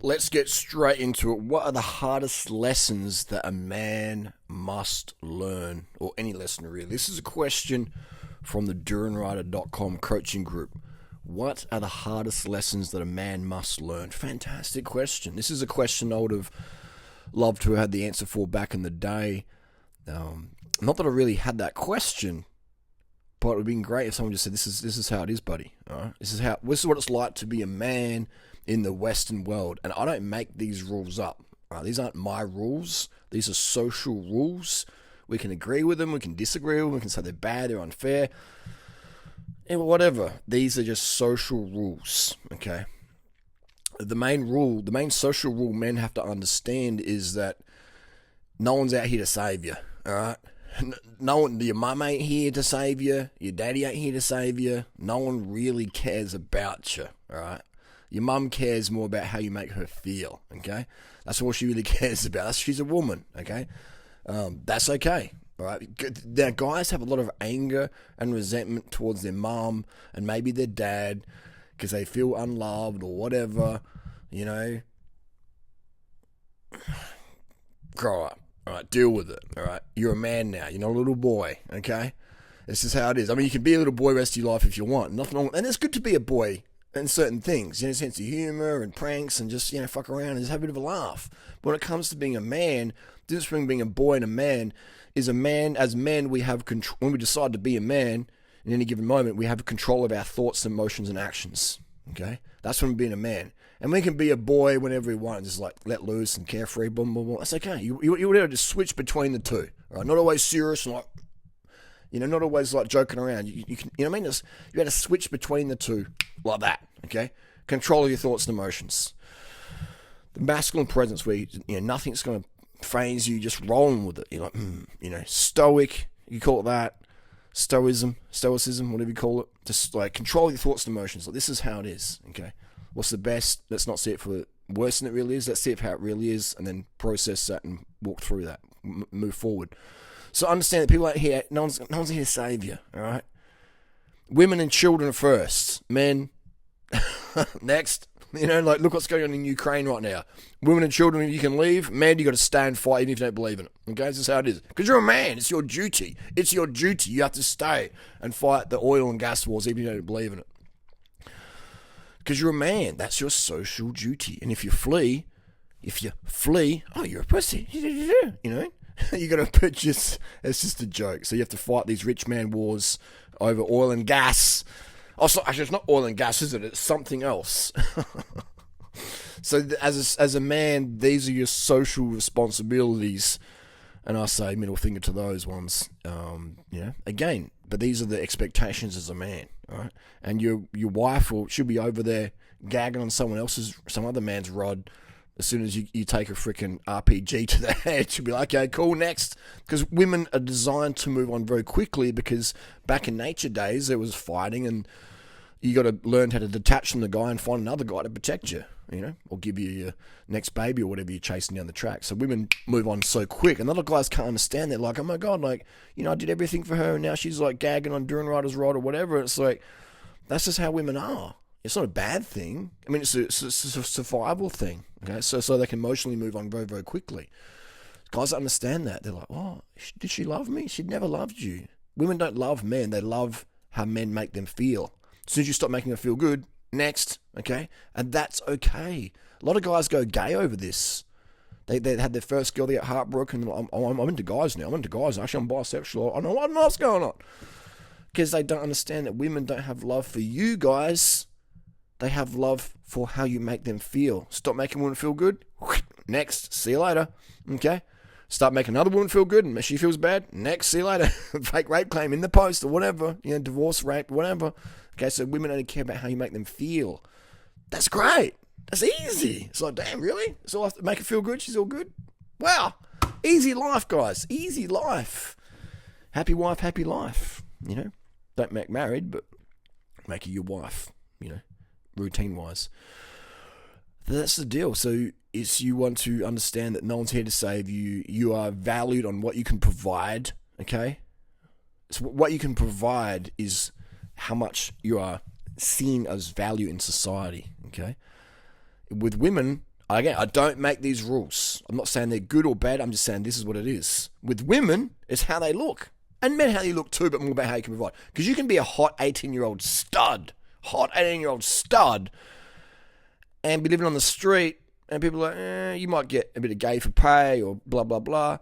Let's get straight into it. What are the hardest lessons that a man must learn, or any lesson really? This is a question from the durianrider.com coaching group. What are the hardest lessons that a man must learn? Fantastic question. This is a question I would have loved to have had the answer for back in the day. Not that I really had that question, but it would have been great if someone just said, "This is how it is, buddy. All right? This is what it's like to be a man in the Western world." And I don't make these rules up. Right? These aren't my rules. These are social rules. We can agree with them. We can disagree with them. We can say they're bad, they're unfair, and whatever. These are just social rules. Okay. The main social rule men have to understand is that no one's out here to save you. All right. No one, your mum ain't here to save you. Your daddy ain't here to save you. No one really cares about you. All right. Your mum cares more about how you make her feel, okay? That's all she really cares about. She's a woman, okay? That's okay, all right? Now, guys have a lot of anger and resentment towards their mum and maybe their dad because they feel unloved or whatever, you know? Grow up, all right? Deal with it, all right? You're a man now. You're not a little boy, okay? This is how it is. I mean, you can be a little boy the rest of your life if you want. Nothing wrong. And it's good to be a boy and certain things, sense of humor and pranks and just, fuck around and just have a bit of a laugh. But when it comes to being a man, the difference between being a boy and a man is as men, we have control. When we decide to be a man in any given moment, we have control of our thoughts, emotions, and actions. Okay? That's when we're being a man. And we can be a boy whenever we want, just like let loose and carefree, blah, blah, blah. That's okay. You would have to switch between the two. Right? Not always serious and like, not always like joking around. You can, you know what I mean? You had to switch between the two like that, okay? Control your thoughts and emotions. The masculine presence where, nothing's going to phase you, just rolling with it. You're like, stoic, you call it that. Stoicism, whatever you call it. Just like control your thoughts and emotions. Like, this is how it is, okay? What's the best? Let's not see it for worse than it really is. Let's see it for how it really is and then process that and walk through that, move forward. So understand that people out here, no one's here to save you, all right? Women and children first. Men, next. Look what's going on in Ukraine right now. Women and children, you can leave. Men, you got to stay and fight even if you don't believe in it. Okay, this is how it is. Because you're a man. It's your duty. It's your duty. You have to stay and fight the oil and gas wars even if you don't believe in it. Because you're a man. That's your social duty. And if you flee, oh, you're a pussy. You got to purchase. It's just a joke. So you have to fight these rich man wars over oil and gas. Also, actually, it's not oil and gas, is it? It's something else. So as a man, these are your social responsibilities, and I say middle finger to those ones. Again, but these are the expectations as a man, all right? And your wife should be over there gagging on some other man's rod. As soon as you take a freaking RPG to the head, she'll be like, okay, cool, next. Because women are designed to move on very quickly because back in nature days, there was fighting and you got to learn how to detach from the guy and find another guy to protect you, or give you your next baby or whatever you're chasing down the track. So women move on so quick. And a lot of guys can't understand that. Like, oh my God, I did everything for her and now she's like gagging on Durianrider's rod or whatever. It's like, that's just how women are. It's not a bad thing. I mean, it's a survival thing. Okay, so they can emotionally move on very, very quickly. Guys understand that. They're like, oh, did she love me? She'd never loved you. Women don't love men. They love how men make them feel. As soon as you stop making them feel good, next, okay? And that's okay. A lot of guys go gay over this. They had their first girl, they get heartbroken. I'm into guys now. Actually, I'm bisexual. I know what's going on. Because they don't understand that women don't have love for you guys. They have love for how you make them feel. Stop making women feel good. Next. See you later. Okay? Start making another woman feel good and she feels bad. Next. See you later. Fake rape claim in the post or whatever. Divorce, rape, whatever. Okay, so women only care about how you make them feel. That's great. That's easy. It's like, damn, really? It's all I have to make her feel good? She's all good? Wow. Easy life, guys. Easy life. Happy wife, happy life. Don't make married, but make her your wife, routine-wise. That's the deal. So it's you want to understand that no one's here to save you. You are valued on what you can provide, okay? So what you can provide is how much you are seen as value in society, okay? With women, Again, I don't make these rules. I'm not saying they're good or bad. I'm just saying this is what it is. With women, it's how they look. And men, how you look too, but more about how you can provide. Because you can be a hot 18-year-old stud, and be living on the street, and people are like, you might get a bit of gay for pay or blah, blah, blah.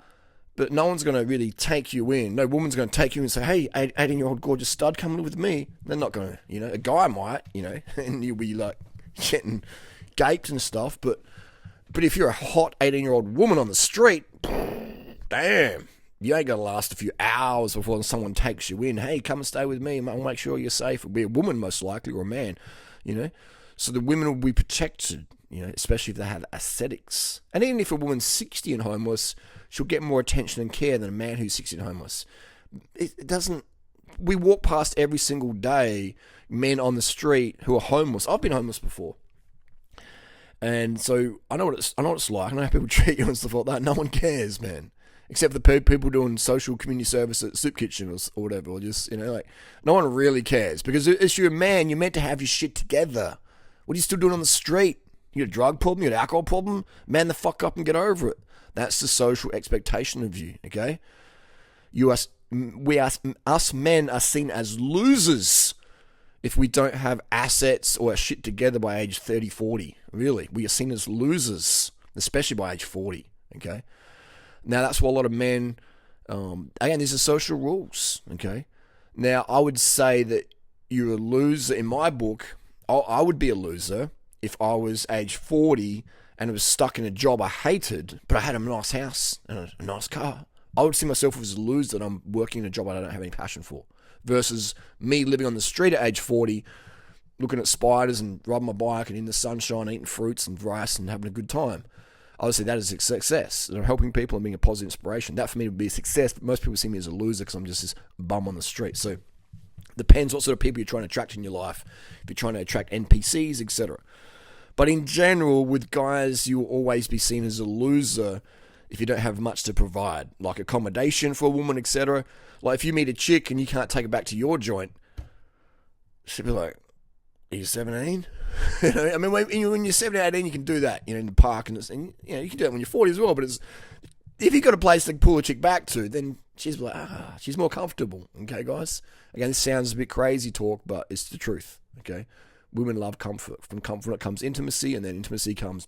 But no one's going to really take you in. No woman's going to take you in and say, hey, 18-year-old gorgeous stud, come live with me. They're not going to, a guy might, and you'll be like getting gaped and stuff. But if you're a hot 18-year-old woman on the street, damn, you ain't going to last a few hours before someone takes you in. Hey, come and stay with me. I'll make sure you're safe. It'll be a woman most likely, or a man, So the women will be protected, especially if they have aesthetics. And even if a woman's 60 and homeless, she'll get more attention and care than a man who's 60 and homeless. It doesn't... We walk past every single day men on the street who are homeless. I've been homeless before. And so I know what it's like. I know how people treat you and stuff like that. No one cares, man. Except for the people doing social community service at Soup Kitchen or whatever. Or just, no one really cares. Because if you're a man, you're meant to have your shit together. What are you still doing on the street? You got a drug problem? You got an alcohol problem? Man the fuck up and get over it. That's the social expectation of you, okay? Us men are seen as losers if we don't have assets or shit together by age 30, 40. Really, we are seen as losers, especially by age 40, okay? Now, that's what a lot of men... again, these are social rules, okay? Now, I would say that you're a loser. In my book, I would be a loser if I was age 40 and was stuck in a job I hated, but I had a nice house and a nice car. I would see myself as a loser that I'm working in a job I don't have any passion for, versus me living on the street at age 40, looking at spiders and riding my bike and in the sunshine, eating fruits and rice and having a good time. I would say that is a success. And I'm helping people and being a positive inspiration. That for me would be a success, but most people see me as a loser because I'm just this bum on the street. So depends what sort of people you're trying to attract in your life. If you're trying to attract NPCs, etc. But in general, with guys, you'll always be seen as a loser if you don't have much to provide, like accommodation for a woman, etc. Like if you meet a chick and you can't take her back to your joint, she'll be like, are you 17? I mean, when you're 17, 18, you can do that, in the park, and you can do that when you're 40 as well. But if you've got a place to pull a chick back to, then she's like, she's more comfortable. Okay, guys. Again, this sounds a bit crazy talk, but it's the truth. Okay, women love comfort. From comfort comes intimacy, and then intimacy comes,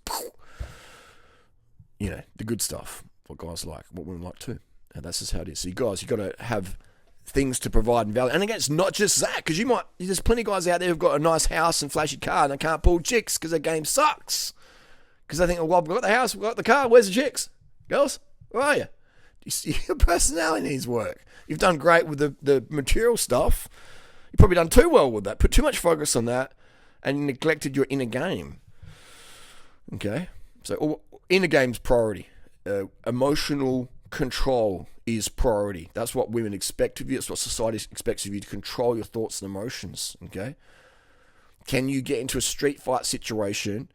the good stuff. What guys like, what women like too, and that's just how it is. So you guys, you got to have things to provide and value. And again, it's not just that, because there's plenty of guys out there who've got a nice house and flashy car and they can't pull chicks because their game sucks. Because they think, well, we've got the house, we've got the car, where's the chicks? Girls, where are you? Your personality needs work. You've done great with the material stuff. You've probably done too well with that. Put too much focus on that and neglected your inner game. Okay? So inner game's priority. Emotional control is priority. That's what women expect of you. That's what society expects of you, to control your thoughts and emotions. Okay? Can you get into a street fight situation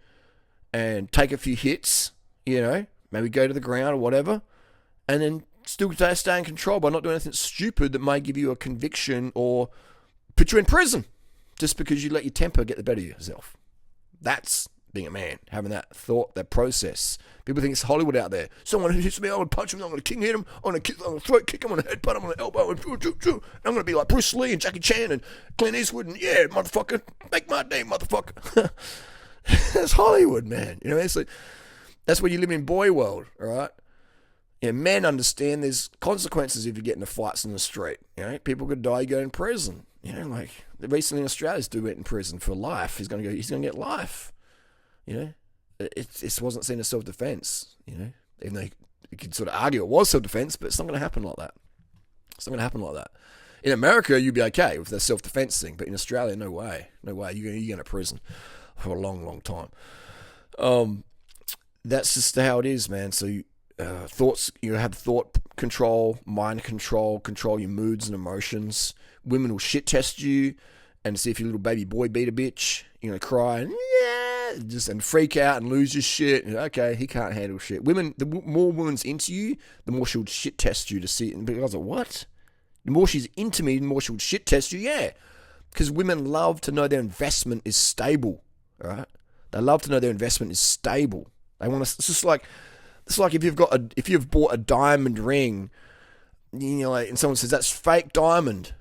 and take a few hits, maybe go to the ground or whatever, and then still stay in control by not doing anything stupid that may give you a conviction or put you in prison just because you let your temper get the better of yourself? That's being a man, having that thought, that process. People think it's Hollywood out there. Someone who hits me, I'm going to punch him, I'm going to king hit him, I'm going to throat kick him, I'm going to headbutt him, I'm going to elbow him, and I'm going to be like Bruce Lee and Jackie Chan and Clint Eastwood, and yeah, motherfucker, make my day, motherfucker. That's Hollywood, man. That's where you live in boy world, all right? Men understand there's consequences if you get into fights in the street. People could die, you go in prison. Like recently in Australia, dude went in prison for life. He's going to get life. It wasn't seen as self-defense, even though you could sort of argue it was self-defense, but it's not going to happen like that. It's not going to happen like that. In America, you'd be okay with the self-defense thing, but in Australia, no way. No way. You're going to prison for a long, long time. That's just how it is, man. So thoughts, you have thought control, mind control your moods and emotions. Women will shit test you and see if your little baby boy beat a bitch, cry and and freak out and lose your shit. Okay, he can't handle shit. Women, the more women's into you, the more she'll shit test you to see. And I was like, what? The more she's into me, the more she'll shit test you. Yeah, because women love to know their investment is stable. All right, they love to know their investment is stable. They want to. It's like if you've bought a diamond ring, and someone says that's fake diamond,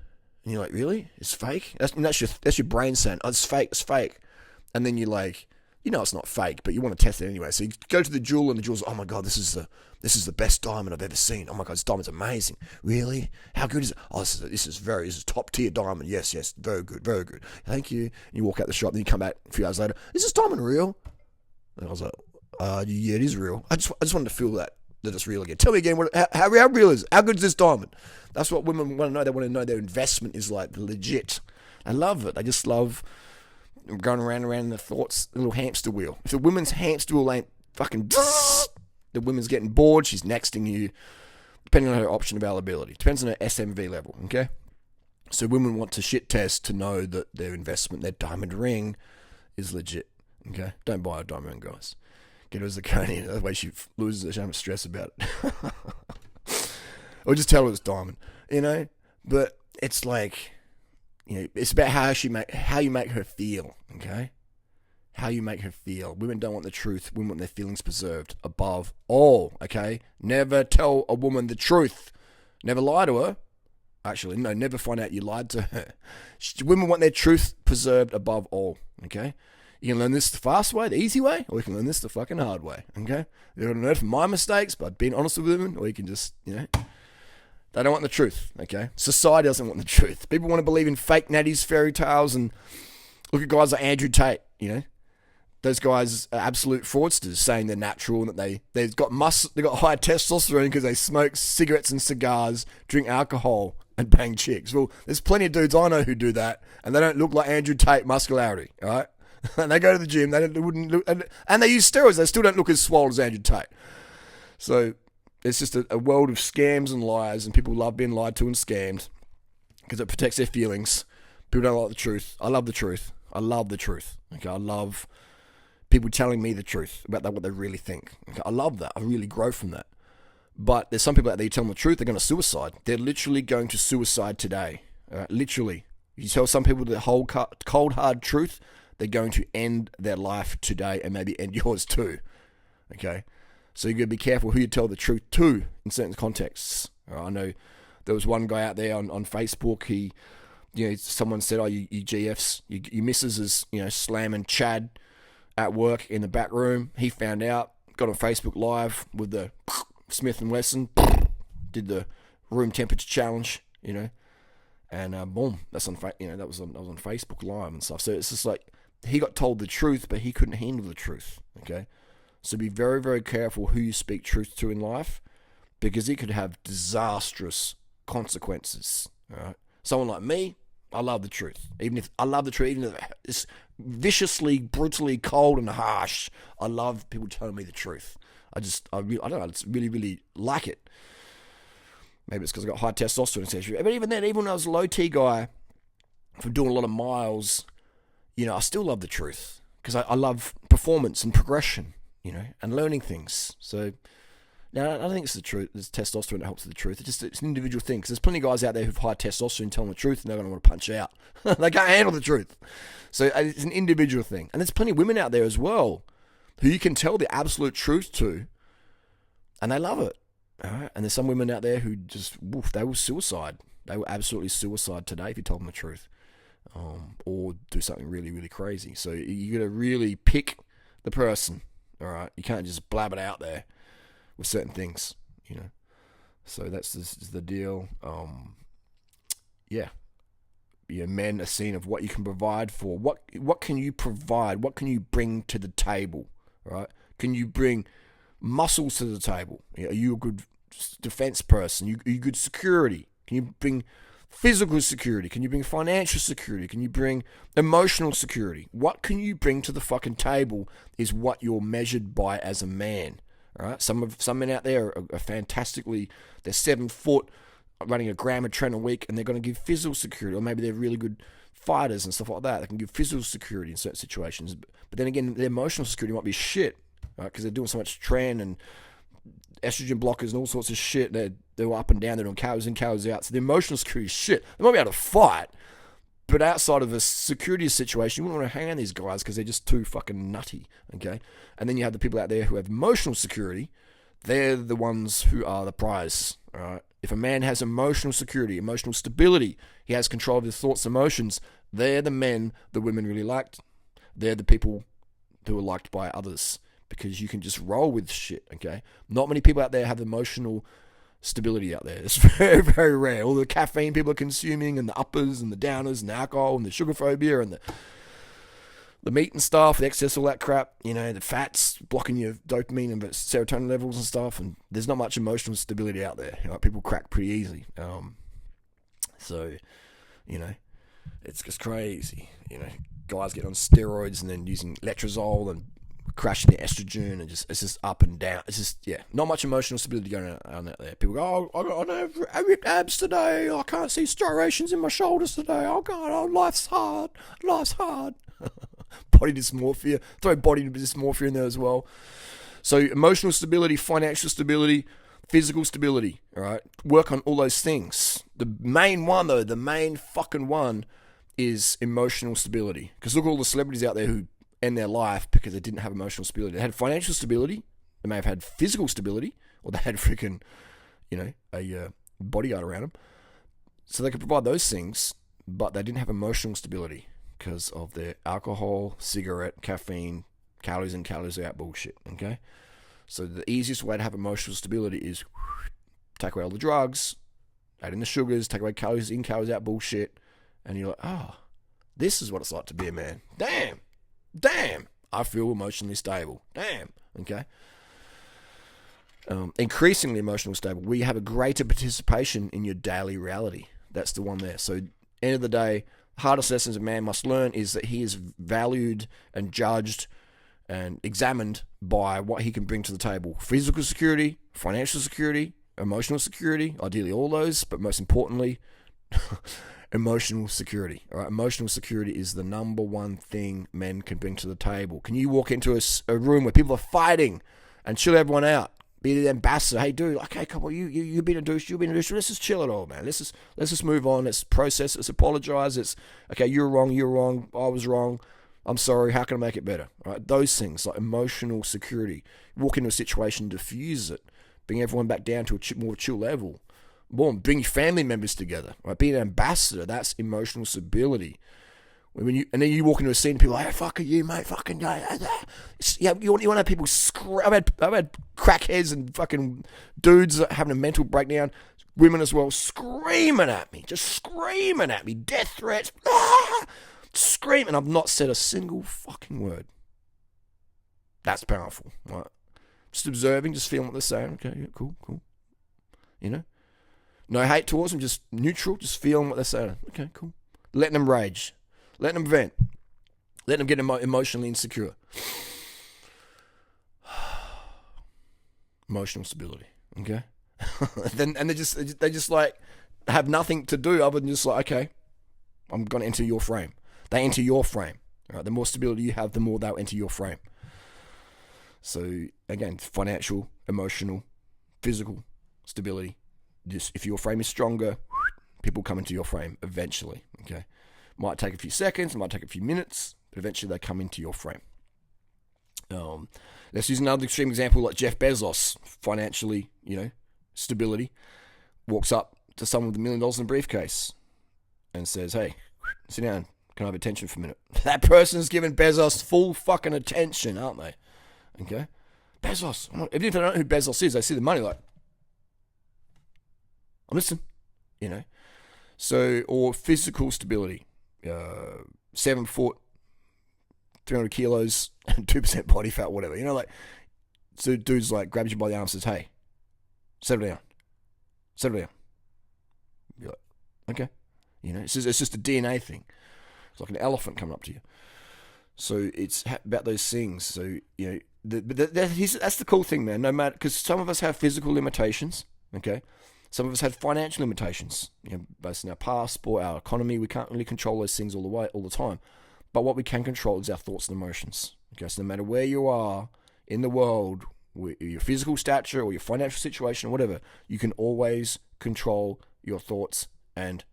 and you're like, really? It's fake? That's your brain saying, oh, it's fake. It's fake. And then you're like, it's not fake, but you want to test it anyway. So you go to the jeweler, and the jeweler's, oh my god, this is the best diamond I've ever seen. Oh my god, this diamond's amazing. Really? How good is it? Oh, this is top tier diamond. Yes, very good, very good. Thank you. And you walk out the shop, then you come back a few hours later. Is this diamond real? And I was like, yeah, it is real. I just wanted to feel that it's real again. Tell me again, how real is it? How good is this diamond? That's what women want to know. They want to know their investment is like legit. I love it. They just love going around in their thoughts, a little hamster wheel. If the women's hamster wheel ain't fucking, the woman's getting bored, she's nexting you, depending on her option availability. Depends on her SMV level, okay? So women want to shit test to know that their investment, their diamond ring, is legit, okay? Don't buy a diamond ring, guys. Get her as a zirconia. That way she loses her, she doesn't stress about it. Or just tell her it's diamond, But it's like, it's about how you make her feel, okay? How you make her feel. Women don't want the truth. Women want their feelings preserved above all, okay? Never tell a woman the truth. Never lie to her. Actually, no, never find out you lied to her. Women want their truth preserved above all, okay? You can learn this the fast way, the easy way, or you can learn this the fucking hard way, okay? You're going to learn from my mistakes by being honest with women, or you can just, they don't want the truth, okay? Society doesn't want the truth. People want to believe in fake natties, fairy tales, and look at guys like Andrew Tate, Those guys are absolute fraudsters, saying they're natural and that they've got high testosterone because they smoke cigarettes and cigars, drink alcohol, and bang chicks. Well, there's plenty of dudes I know who do that, and they don't look like Andrew Tate muscularity, all right? And they go to the gym, they wouldn't look, and they use steroids. They still don't look as swole as Andrew Tate. So it's just a world of scams and lies, and people love being lied to and scammed because it protects their feelings. People don't like the truth. I love the truth. Okay, I love people telling me the truth about what they really think. Okay, I love that. I really grow from that. But there's some people out there, you tell them the truth, they're going to suicide. They're literally going to suicide today. Literally. You tell some people the whole cold, hard truth, they're going to end their life today and maybe end yours too. Okay? So you've got to be careful who you tell the truth to in certain contexts. I know there was one guy out there on Facebook, someone said, oh, you GFs, your missus is, slamming Chad at work in the back room. He found out, got on Facebook Live with the Smith & Wesson, did the room temperature challenge, and boom, that's on, that was on Facebook Live and stuff. So it's just like, he got told the truth, but he couldn't handle the truth, okay? So be very, very careful who you speak truth to in life, because it could have disastrous consequences, all right? Someone like me, I love the truth. Even if it's viciously, brutally cold and harsh, I love people telling me the truth. I don't know, I just really, really like it. Maybe it's because I got high testosterone, etc. But even then, even when I was a low T guy, from doing a lot of miles, I still love the truth because I love performance and progression, and learning things. So, now I don't think it's the truth. There's testosterone that helps with the truth. It's an individual thing because there's plenty of guys out there who've high testosterone telling the truth and they're going to want to punch out. They can't handle the truth. So it's an individual thing. And there's plenty of women out there as well who you can tell the absolute truth to and they love it. All right? And there's some women out there who just, they will suicide. They will absolutely suicide today if you told them the truth. Or do something really, really crazy. So you got to really pick the person, all right? You can't just blab it out there with certain things, So that's the deal. Men are seen of what you can provide for. What can you provide? What can you bring to the table, right? Can you bring muscles to the table? Are you a good defense person? Are you good security? Can you bring physical security? Can you bring financial security? Can you bring emotional security? What can you bring to the fucking table is what you're measured by as a man. All right? Some men out there are fantastically, they're 7 foot, running a gram of tren a week, and they're going to give physical security, or maybe they're really good fighters and stuff like that. They can give physical security in certain situations. But then again, their emotional security might be shit, right? Because they're doing so much tren and estrogen blockers and all sorts of shit. They're up and down. They're doing calories in, calories out. So the emotional security is shit. They might be able to fight, But outside of a security situation, you wouldn't want to hang around these guys because they're just too fucking nutty, okay? And then you have the people out there who have emotional security. They're the ones who are the prize, all right? If a man has emotional security, emotional stability, he has control of his thoughts and emotions, they're the men the women really liked. They're the people who are liked by others because you can just roll with shit, okay? Not many people out there have emotional stability out there. It's very, very rare. All the caffeine people are consuming and the uppers and the downers and the alcohol and the sugar phobia and the meat and stuff, the excess, all that crap, you know, the fats blocking your dopamine and serotonin levels and stuff, and there's not much emotional stability out there. You know, people crack pretty easily. So, you know, it's just crazy. You know, guys get on steroids and then using letrozole and crashing the estrogen and it's just up and down. It's just, yeah, not much emotional stability going on out there. People go, I ripped abs today. I can't see striations in my shoulders today. Oh, God, life's hard. Life's hard. Body dysmorphia. Throw body dysmorphia in there as well. So emotional stability, financial stability, physical stability, all right? Work on all those things. The main one, though, the main fucking one is emotional stability. Because look at all the celebrities out there who end their life because they didn't have emotional stability. They had financial stability, they may have had physical stability, or they had freaking, you know, a bodyguard around them. So they could provide those things, but they didn't have emotional stability because of their alcohol, cigarette, caffeine, calories in, calories out bullshit, okay? So the easiest way to have emotional stability is take away all the drugs, add in the sugars, take away calories in, calories out bullshit, and you're like, oh, this is what it's like to be a man. Damn, I feel emotionally stable. Damn, okay? Increasingly emotionally stable, where you have a greater participation in your daily reality. That's the one there. So, end of the day, hardest lessons a man must learn is that he is valued and judged and examined by what he can bring to the table. Physical security, financial security, emotional security, ideally all those, but most importantly, emotional security. All right, emotional security is the number one thing men can bring to the table. Can you walk into a room where people are fighting and chill everyone out? Be the ambassador. Hey, dude. Okay, come on. You've been a douche. You've been a douche. Let's just chill it all, man. Let's just move on. Let's process. Let's apologize. It's okay. You're wrong. I was wrong. I'm sorry. How can I make it better? All right, those things like emotional security. Walk into a situation, diffuse it, bring everyone back down to a more chill level. Boom, bring your family members together. Right, be an ambassador. That's emotional stability. And then you walk into a scene, and people are like, hey, fuck you, mate, fucking yeah. You want to have people scream. I've had crackheads and fucking dudes having a mental breakdown. Women as well, screaming at me, death threats, screaming. I've not said a single fucking word. That's powerful, right? Just observing, just feeling what they're saying. Okay, yeah, cool. You know, no hate towards them, just neutral, just feeling what they're saying. Okay, cool. Letting them rage. Letting them vent. Letting them get emotionally insecure. Emotional stability. Okay? And they just like have nothing to do other than just like, okay, I'm going to enter your frame. They enter your frame. All right? The more stability you have, the more they'll enter your frame. So, again, financial, emotional, physical stability. Just if your frame is stronger, people come into your frame eventually. Okay? Might take a few seconds, might take a few minutes, but eventually they come into your frame. Let's use another extreme example like Jeff Bezos, financially, you know, stability, walks up to someone with $1 million in a briefcase and says, hey, sit down, can I have attention for a minute? That person's giving Bezos full fucking attention, aren't they? Okay? Bezos, even if they don't know who Bezos is, they see the money like, I'm listening, you know. So, or physical stability. 7 foot, 300 kilos, and 2% body fat, whatever. You know, like, so dude's like, grabs you by the arm and says, hey, settle down. You're like, okay. You know, it's just a DNA thing. It's like an elephant coming up to you. So it's about those things. So, you know, that's the cool thing, man. No matter, because some of us have physical limitations, okay? Some of us had financial limitations, you know, based on our passport, our economy. We can't really control those things all the time. But what we can control is our thoughts and emotions. Okay, so no matter where you are in the world, your physical stature or your financial situation or whatever, you can always control your thoughts and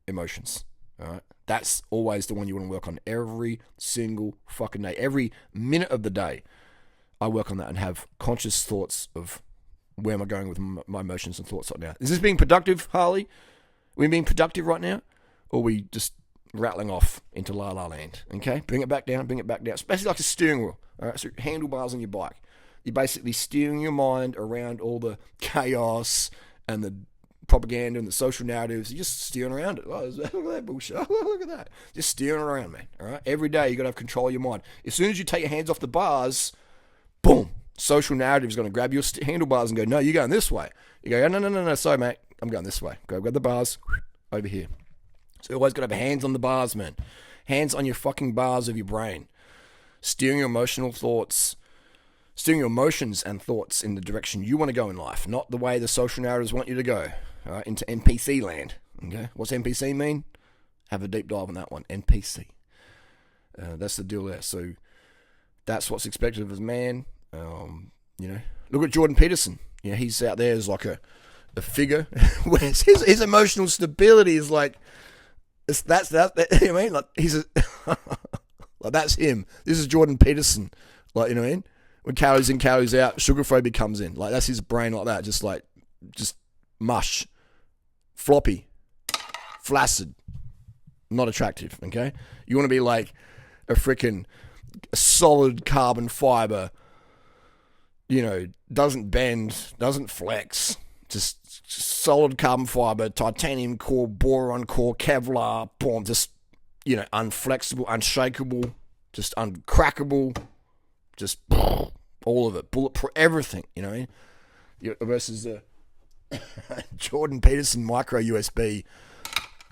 emotions. All right, That's always the one you want to work on every single fucking day. Every minute of the day, I work on that and have conscious thoughts of where am I going with my emotions and thoughts right now. Is this being productive, Harley? Are we being productive right now? Or are we just rattling off into la la land? Okay? Bring it back down. It's basically like a steering wheel. All right? So handlebars on your bike. You're basically steering your mind around all the chaos and the propaganda and the social narratives. You're just steering around it. Oh, look at that bullshit. Oh, look at that. Just steering around, man. All right? Every day you got to have control of your mind. As soon as you take your hands off the bars, boom, social narrative is going to grab your handlebars and go, no, you're going this way. You go, no, sorry, mate, I'm going this way. Go grab the bars over here. So you always got to have hands on the bars, man. Hands on your fucking bars of your brain. Steering your emotional thoughts, steering your emotions and thoughts in the direction you want to go in life, not the way the social narratives want you to go, all right, into NPC land. Okay, what's NPC mean? Have a deep dive on that one. NPC. That's the deal there. So that's what's expected of a man. Look at Jordan Peterson. He's out there as like a figure where his emotional stability is like that's you know what I mean? Like he's like that's him. This is Jordan Peterson. Like, you know what I mean? When calories in, calories out, sugar phobia comes in. Like that's his brain like that. Just mush. Floppy. Flaccid. Not attractive, okay? You want to be like a freaking solid carbon fiber, doesn't bend, doesn't flex, just solid carbon fiber, titanium core, boron core, Kevlar, boom, just, unflexible, unshakable, just uncrackable, just all of it, bulletproof, everything, versus the Jordan Peterson micro USB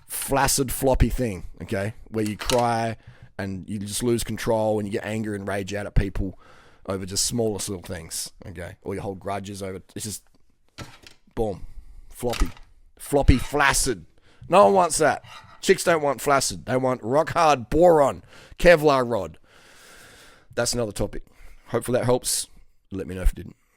flaccid floppy thing, okay, where you cry and you just lose control and you get anger and rage out at people over just smallest little things, okay, or you hold grudges over, it's just boom, floppy flaccid. No one wants that. Chicks don't want flaccid. They want rock hard boron Kevlar rod. That's another topic. Hopefully that helps. Let me know if it didn't.